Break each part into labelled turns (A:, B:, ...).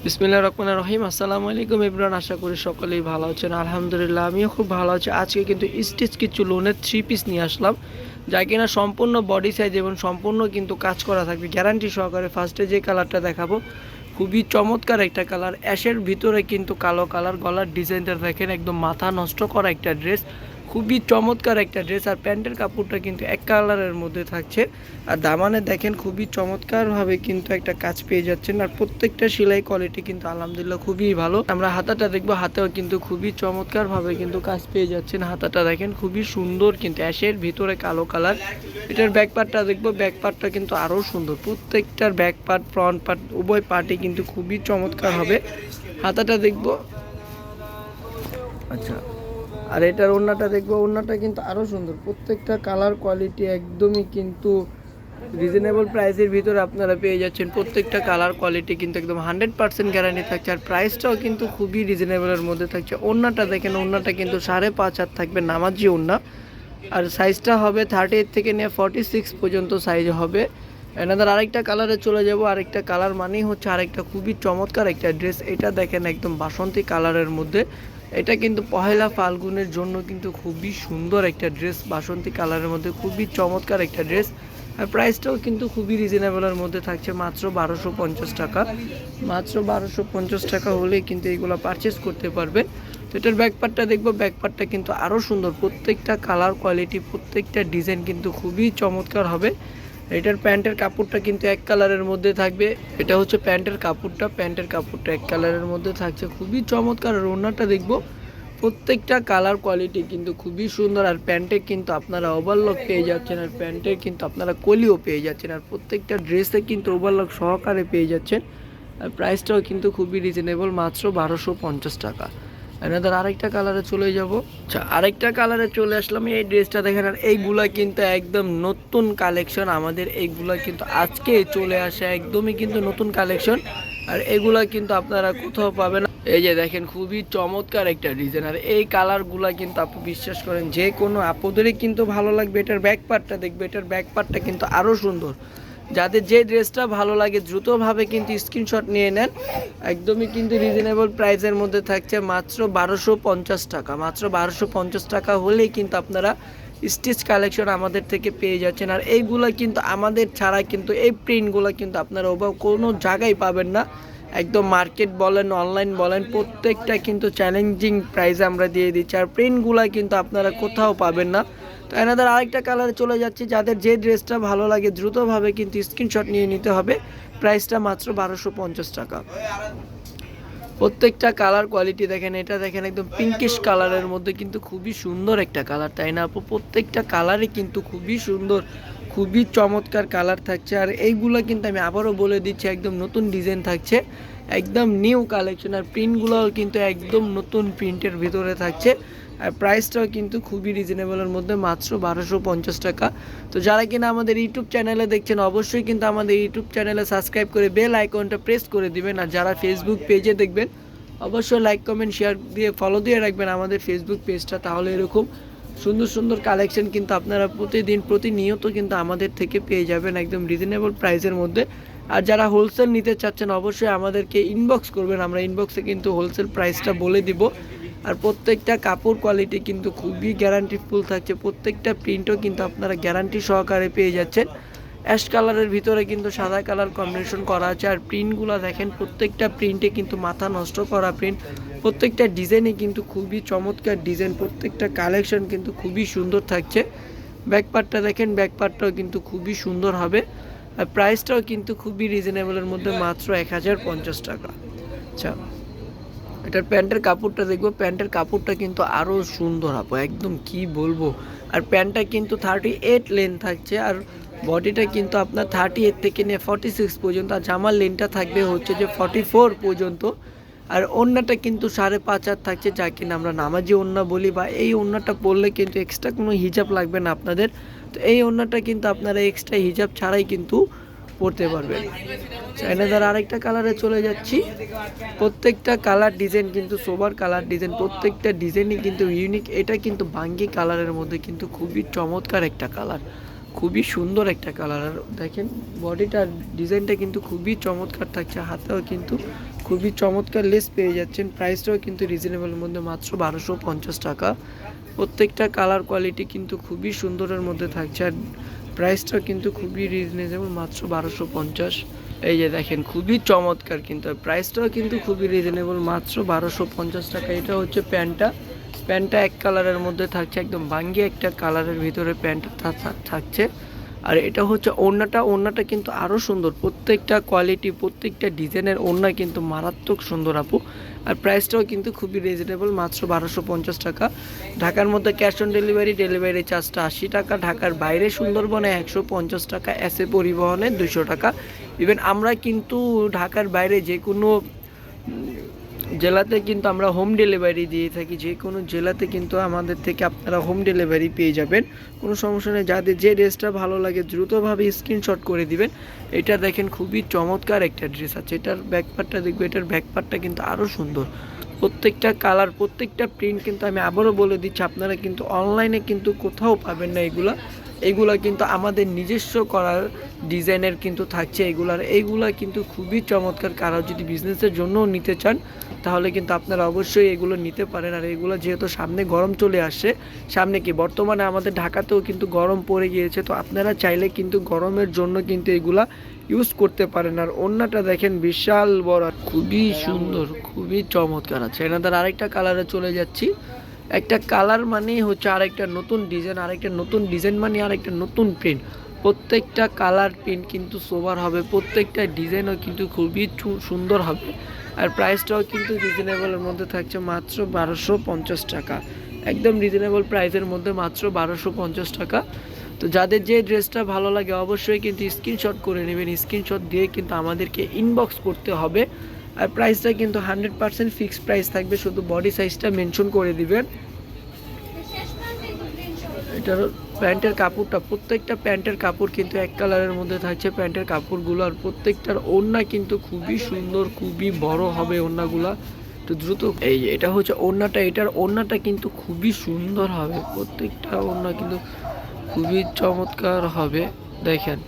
A: বিসমিল্লাহির রহমানির রহিম। আসসালামু আলাইকুম এভরিওয়ান, আশা করি সকলেই ভালো আছেন। আলহামদুলিল্লাহ আমিও খুব ভালো আছি। আজকে কিন্তু স্টিচ কিছু লোনের 3 পিস নিয়ে আসলাম, যা কিনা সম্পূর্ণ বডি সাইজ এবং সম্পূর্ণ কিন্তু কাজ করা থাকবে গ্যারান্টি সহকারে। ফার্স্টে যে কালারটা দেখাবো খুবই চমৎকার একটা কালার, অ্যাশের ভিতরে কিন্তু কালো কালার। গলার ডিজাইনটা দেখেন, একদম মাথা নষ্ট করা একটা ড্রেস, খুবই চমৎকার একটা ড্রেস। আর প্যান্টের কাপড়টা কিন্তু এক কালারের মধ্যে থাকছে। আর দামানে দেখেন খুবই চমৎকারভাবে কিন্তু একটা কাজ পেয়ে যাচ্ছেন। আর প্রত্যেকটা সেলাই কোয়ালিটি কিন্তু আলহামদুলিল্লাহ খুবই ভালো। আমরা হাতাটা দেখবো, হাতেও কিন্তু খুবই চমৎকারভাবে কিন্তু কাজ পেয়ে যাচ্ছেন। হাতাটা দেখেন খুবই সুন্দর, কিন্তু অ্যাশের ভিতরে কালো কালার। এটার ব্যাক পার্টটা দেখবো, ব্যাক পার্টটা কিন্তু আরও সুন্দর। প্রত্যেকটার ব্যাক পার্ট ফ্রন্ট পার্ট উভয় পার্টই কিন্তু খুবই চমৎকার হবে। হাতাটা দেখবো, আচ্ছা। আর এটার ওড়নাটা দেখবো, ওড়নাটা কিন্তু আরও সুন্দর। প্রত্যেকটা কালার কোয়ালিটি একদমই কিন্তু রিজনেবল প্রাইসের ভিতরে আপনারা পেয়ে যাচ্ছেন। প্রত্যেকটা কালার কোয়ালিটি কিন্তু একদম 100% গ্যারান্টি থাকছে। আর প্রাইসটাও কিন্তু খুবই রিজনেবলের মধ্যে থাকছে। ওড়নাটা দেখেন, ওড়নাটা কিন্তু 5.5 হাত থাকবে, নামাজি ওড়না। আর সাইজটা হবে 38 থেকে নিয়ে 46 পর্যন্ত সাইজ হবে। এনাদের আরেকটা কালারে চলে যাব। আরেকটা কালার মানেই হচ্ছে আরেকটা খুবই চমৎকার একটা ড্রেস। এটা দেখেন একদম বাসন্তী কালারের মধ্যে। এটা কিন্তু পহেলা ফাল্গুনের জন্য কিন্তু খুবই সুন্দর একটা ড্রেস, বাসন্তী কালারের মধ্যে খুবই চমৎকার একটা ড্রেস। আর প্রাইসটাও কিন্তু খুবই রিজনেবলের মধ্যে থাকছে, মাত্র 1250 টাকা। মাত্র 1250 টাকা হলেই কিন্তু এইগুলো পারচেস করতে পারবেন। তো এটার ব্যাকপার্টটা দেখবো, ব্যাকপার্টটা কিন্তু আরও সুন্দর। প্রত্যেকটা কালার কোয়ালিটি, প্রত্যেকটা ডিজাইন কিন্তু খুবই চমৎকার হবে। এটার প্যান্টের কাপড়টা কিন্তু এক কালারের মধ্যে থাকবে। এটা হচ্ছে প্যান্টের কাপড়টা, প্যান্টের কাপড়টা এক কালারের মধ্যে থাকছে, খুবই চমৎকার। আর ওড়নাটা দেখবো, প্রত্যেকটা কালার কোয়ালিটি কিন্তু খুবই সুন্দর। আর প্যান্টে কিন্তু আপনারা ওভারলক পেয়ে যাচ্ছেন, আর প্যান্টে কিন্তু আপনারা কলিও পেয়ে যাচ্ছেন। আর প্রত্যেকটা ড্রেসে কিন্তু ওভারলক সহকারে পেয়ে যাচ্ছেন। আর প্রাইসটাও কিন্তু খুবই রিজনেবল, মাত্র 1250 টাকা। এনাদের আরেকটা কালারে চলে যাব। আচ্ছা, আরেকটা কালারে চলে আসলাম। এই ড্রেসটা দেখেন, আর এইগুলা কিন্তু একদম নতুন কালেকশন আমাদের। এইগুলা কিন্তু আজকে চলে আসে, একদমই কিন্তু নতুন কালেকশন। আর এগুলা কিন্তু আপনারা কোথাও পাবেন না। এই যে দেখেন, খুবই চমৎকার একটা ডিজাইন। আর এই কালারগুলা কিন্তু আপু বিশ্বাস করেন যে কোনো আপুদেরই কিন্তু ভালো লাগবে। এটার ব্যাক পার্টটা দেখবে, এটার ব্যাক পার্টটা কিন্তু আরও সুন্দর। যাদের যে ড্রেসটা ভালো লাগে দ্রুতভাবে কিন্তু স্ক্রিনশট নিয়ে নেন। একদমই কিন্তু রিজনেবল প্রাইসের মধ্যে থাকছে, মাত্র 1250 টাকা। মাত্র 1250 টাকা হলেই কিন্তু আপনারা স্টিচ কালেকশন আমাদের থেকে পেয়ে যাচ্ছেন। আর এইগুলো কিন্তু আমাদের ছাড়া কিন্তু এই প্রিন্টগুলো কিন্তু আপনারা ওভাবে কোনো জায়গায় পাবেন না। একদম মার্কেট বলেন, অনলাইন বলেন, প্রত্যেকটা কিন্তু চ্যালেঞ্জিং প্রাইসে আমরা দিয়ে দিচ্ছি। আর প্রিন্টগুলো কিন্তু আপনারা কোথাও পাবেন না। তো এনাদের আরেকটা কালারে চলে যাচ্ছি। যাদের যে ড্রেসটা ভালো লাগে দ্রুতভাবে কিন্তু স্ক্রিনশট নিয়ে নিতে হবে। প্রাইসটা মাত্র 1250 টাকা। প্রত্যেকটা কালার কোয়ালিটি দেখেন, এটা দেখেন একদম পিঙ্কিশ কালারের মধ্যে কিন্তু খুবই সুন্দর একটা কালার, তাই না আপু? প্রত্যেকটা কালারই কিন্তু খুবই সুন্দর, খুবই চমৎকার কালার থাকছে। আর এইগুলো কিন্তু আমি আবারও বলে দিচ্ছি, একদম নতুন ডিজাইন থাকছে, একদম নিউ কালেকশন। আর প্রিন্টগুলোও কিন্তু একদম নতুন প্রিন্টের ভিতরে থাকছে। আর প্রাইসটাও কিন্তু খুবই রিজনেবলের মধ্যে, মাত্র 1250 টাকা। তো যারা কিনা আমাদের ইউটিউব চ্যানেলে দেখছেন, অবশ্যই কিন্তু আমাদের ইউটিউব চ্যানেলে সাবস্ক্রাইব করে বেল আইকনটা প্রেস করে দিবেন। আর যারা ফেসবুক পেজে দেখবেন, অবশ্যই লাইক কমেন্ট শেয়ার দিয়ে ফলো দিয়ে রাখবেন আমাদের ফেসবুক পেজটা। তাহলে এরকম সুন্দর সুন্দর কালেকশন কিন্তু আপনারা প্রতিদিন প্রতিনিয়ত কিন্তু আমাদের থেকে পেয়ে যাবেন, একদম রিজনেবল প্রাইসের মধ্যে। আর যারা হোলসেল নিতে চাচ্ছেন, অবশ্যই আমাদেরকে ইনবক্স করবেন, আমরা ইনবক্সে কিন্তু হোলসেল প্রাইসটা বলে দিব। আর প্রত্যেকটা কাপড় কোয়ালিটি কিন্তু খুবই গ্যারান্টিফুল থাকছে, প্রত্যেকটা প্রিন্টও কিন্তু আপনারা গ্যারান্টি সহকারে পেয়ে যাচ্ছেন। অ্যাশ কালারের ভিতরে কিন্তু সাদা কালার কম্বিনেশন করা আছে। আর প্রিন্টগুলো দেখেন, প্রত্যেকটা প্রিন্টে কিন্তু মাথা নষ্ট করা প্রিন্ট, প্রত্যেকটা ডিজাইনে কিন্তু খুবই চমৎকার ডিজাইন, প্রত্যেকটা কালেকশন কিন্তু খুবই সুন্দর থাকছে। ব্যাকপার্টটা দেখেন, ব্যাকপার্টটাও কিন্তু খুবই সুন্দর হবে। আর প্রাইসটাও কিন্তু খুবই রিজনেবলের মধ্যে, মাত্র 1050 টাকা। আচ্ছা, এটার প্যান্টের কাপড়টা দেখবো, প্যান্টের কাপড়টা কিন্তু আরও সুন্দর হবে, একদম কি বলবো। আর প্যান্টটা কিন্তু 38 লেন থাকছে। আর বডিটা কিন্তু আপনার 38 থেকে নিয়ে 46 পর্যন্ত। আর জামার লেনটা থাকবে হচ্ছে যে 44 পর্যন্ত। আর ওড়নাটা কিন্তু 5.5 হাত থাকছে, যা কিনা আমরা নামাজি ওড়না বলি। বা এই ওড়নাটা পরলে কিন্তু এক্সট্রা কোনো হিজাব লাগবে না আপনাদের। তো এই ওড়নাটা কিন্তু আপনারা এক্সট্রা হিজাব ছাড়াই কিন্তু পরতে পারবেন। চাইনাদার আরেকটা কালারে চলে যাচ্ছি। প্রত্যেকটা কালার ডিজাইন কিন্তু সোবার কালার ডিজাইন, প্রত্যেকটা ডিজাইনই কিন্তু ইউনিক। এটা কিন্তু বাঙ্গি কালারের মধ্যে কিন্তু খুবই চমৎকার একটা কালার, খুবই সুন্দর একটা কালার। আর দেখেন বডিটার ডিজাইনটা কিন্তু খুবই চমৎকার থাকছে, হাতেও কিন্তু খুবই চমৎকার লেস পেয়ে যাচ্ছেন। প্রাইসটাও কিন্তু রিজনেবলের মধ্যে মাত্র 1250 টাকা। প্রত্যেকটা কালার কোয়ালিটি কিন্তু খুবই সুন্দরের মধ্যে থাকছে, আর প্রাইসটাও কিন্তু খুবই রিজনেবল মাত্র 1250। এই যে দেখেন খুবই চমৎকার, কিন্তু প্রাইসটাও কিন্তু খুবই রিজনেবল মাত্র 1250 টাকা। এটা হচ্ছে প্যান্টটা এক কালারের মধ্যে থাকছে, একদম বাঙ্গি একটা কালারের ভিতরে প্যান্টটা থাকছে। আর এটা হচ্ছে ওড়নাটা কিন্তু আরও সুন্দর, প্রত্যেকটা কোয়ালিটি প্রত্যেকটা ডিজাইনের ওড়না কিন্তু মারাত্মক সুন্দর আপু। আর প্রাইসটাও কিন্তু খুবই রিজনেবল মাত্র 1250 টাকা। ঢাকার মধ্যে ক্যাশ অন ডেলিভারি চার্জটা 80 টাকা। ঢাকার বাইরে সুন্দরবনে 150 টাকা, এসএ পরিবহনে 200 টাকা। ইভেন আমরা কিন্তু ঢাকার বাইরে যে কোনো জেলাতে কিন্তু আমরা হোম ডেলিভারি দিয়ে থাকি। যে কোনো জেলাতে কিন্তু আমাদের থেকে আপনারা হোম ডেলিভারি পেয়ে যাবেন, কোনো সমস্যা নেই। যাদের যে ড্রেসটা ভালো লাগে দ্রুতভাবে স্ক্রিনশট করে দিবেন। এটা দেখেন খুবই চমৎকার একটা ড্রেস আছে, এটার ব্যাকপার্টটা দেখবো, এটার ব্যাকপার্টটা কিন্তু আরও সুন্দর। প্রত্যেকটা কালার প্রত্যেকটা প্রিন্ট কিন্তু আমি আবারও বলে দিচ্ছি, আপনারা কিন্তু অনলাইনে কিন্তু কোথাও পাবেন না এগুলা কিন্তু আমাদের নিজস্ব করার ডিজাইনের কিন্তু থাকছে এইগুলা কিন্তু খুবই চমৎকার। কারো যদি বিজনেসের জন্যও নিতে চান তাহলে কিন্তু আপনারা অবশ্যই এগুলো নিতে পারেন। আর এগুলো যেহেতু সামনে গরম চলে আসছে, সামনে কি বর্তমানে আমাদের ঢাকাতেও কিন্তু গরম পড়ে গিয়েছে, তো আপনারা চাইলে কিন্তু গরমের জন্য কিন্তু এগুলা ইউজ করতে পারেন। আর ওড়নাটা দেখেন বিশাল বড়, খুবই সুন্দর, খুবই চমৎকার আছে। এনাদের আরেকটা কালারে চলে যাচ্ছি। একটা কালার মানেই হচ্ছে আরেকটা নতুন ডিজাইন মানে আরেকটা নতুন প্রিন্ট। প্রত্যেকটা কালার প্রিন্ট কিন্তু সোবার হবে, প্রত্যেকটা ডিজাইনও কিন্তু খুবই সুন্দর হবে। আর প্রাইসটাও কিন্তু রিজনেবলের মধ্যে থাকছে মাত্র 1250 টাকা। একদম রিজনেবল প্রাইসের মধ্যে মাত্র 1250 টাকা। তো যাদের যে ড্রেসটা ভালো লাগে অবশ্যই কিন্তু স্ক্রিনশট করে নেবেন, স্ক্রিনশট দিয়ে কিন্তু আমাদেরকে ইনবক্স করতে হবে। আর প্রাইসটা কিন্তু 100% ফিক্সড প্রাইস থাকবে, শুধু বডি সাইজটা মেনশন করে দিবেন। এটার প্যান্টের কাপড়টা প্রত্যেকটা প্যান্টের কাপড় কিন্তু এক কালারের মধ্যে থাকছে প্যান্টের কাপড়গুলো। আর প্রত্যেকটার ওড়না কিন্তু খুবই সুন্দর, খুবই বড় হবে ওড়নাগুলা। তো দ্রুত এই যে এটা হচ্ছে ওড়নাটা, এটার ওড়নাটা কিন্তু খুবই সুন্দর হবে, প্রত্যেকটা ওড়না কিন্তু খুবই চমৎকার হবে। দেখেন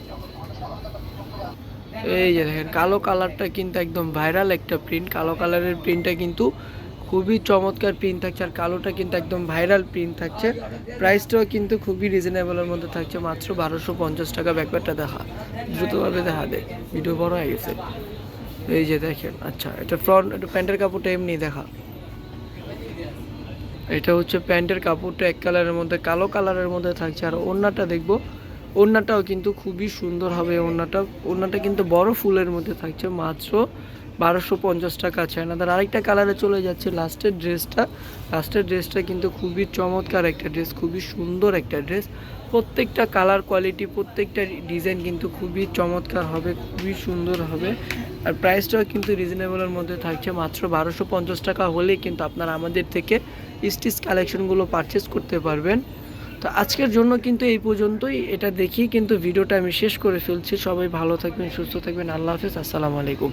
A: এই যে দেখেন কালো কালারটা কিন্তু একদম ভাইরাল একটা প্রিন্ট, কালো কালারের প্রিন্টটা কিন্তু খুবই চমৎকার প্রিন্ট থাকছে। আর কালোটা কিন্তু একদম ভাইরাল প্রিন্ট থাকছে। প্রাইসটাও কিন্তু খুবই রিজনেবলের মধ্যে থাকছে মাত্র 1250 টাকা। ব্যাকপ্যাকটা দেখা দ্রুতভাবে দেখা দে, ভিডিও বড় হয়ে গেছে। এই যে দেখেন, আচ্ছা এটা প্যান্টের কাপড়টা এমনি দেখা। এটা হচ্ছে প্যান্টের কাপড়টা এক কালারের মধ্যে কালো কালারের মধ্যে থাকছে। আর ওড়নাটা দেখবো, ওড়নাটাও কিন্তু খুবই সুন্দর হবে। ওড়নাটা কিন্তু বড় ফুলের মধ্যে থাকছে মাত্র 1250 টাকা আছে। এনাদের আরেকটা কালারে চলে যাচ্ছে। লাস্টের ড্রেসটা কিন্তু খুবই চমৎকার একটা ড্রেস, খুবই সুন্দর একটা ড্রেস। প্রত্যেকটা কালার কোয়ালিটি প্রত্যেকটা ডিজাইন কিন্তু খুবই চমৎকার হবে, খুবই সুন্দর হবে। আর প্রাইসটাও কিন্তু রিজনেবলের মধ্যে থাকছে মাত্র 1250 টাকা হলেই কিন্তু আপনারা আমাদের থেকে স্টিচ কালেকশনগুলো পারচেস করতে পারবেন। তো আজকের জন্য কিন্তু এই পর্যন্তই, এটা দেখি কিন্তু ভিডিওটা আমি শেষ করে ফেলছি। সবাই ভালো থাকবেন, সুস্থ থাকবেন, আল্লাহ হাফেজ, আসসালামু আলাইকুম।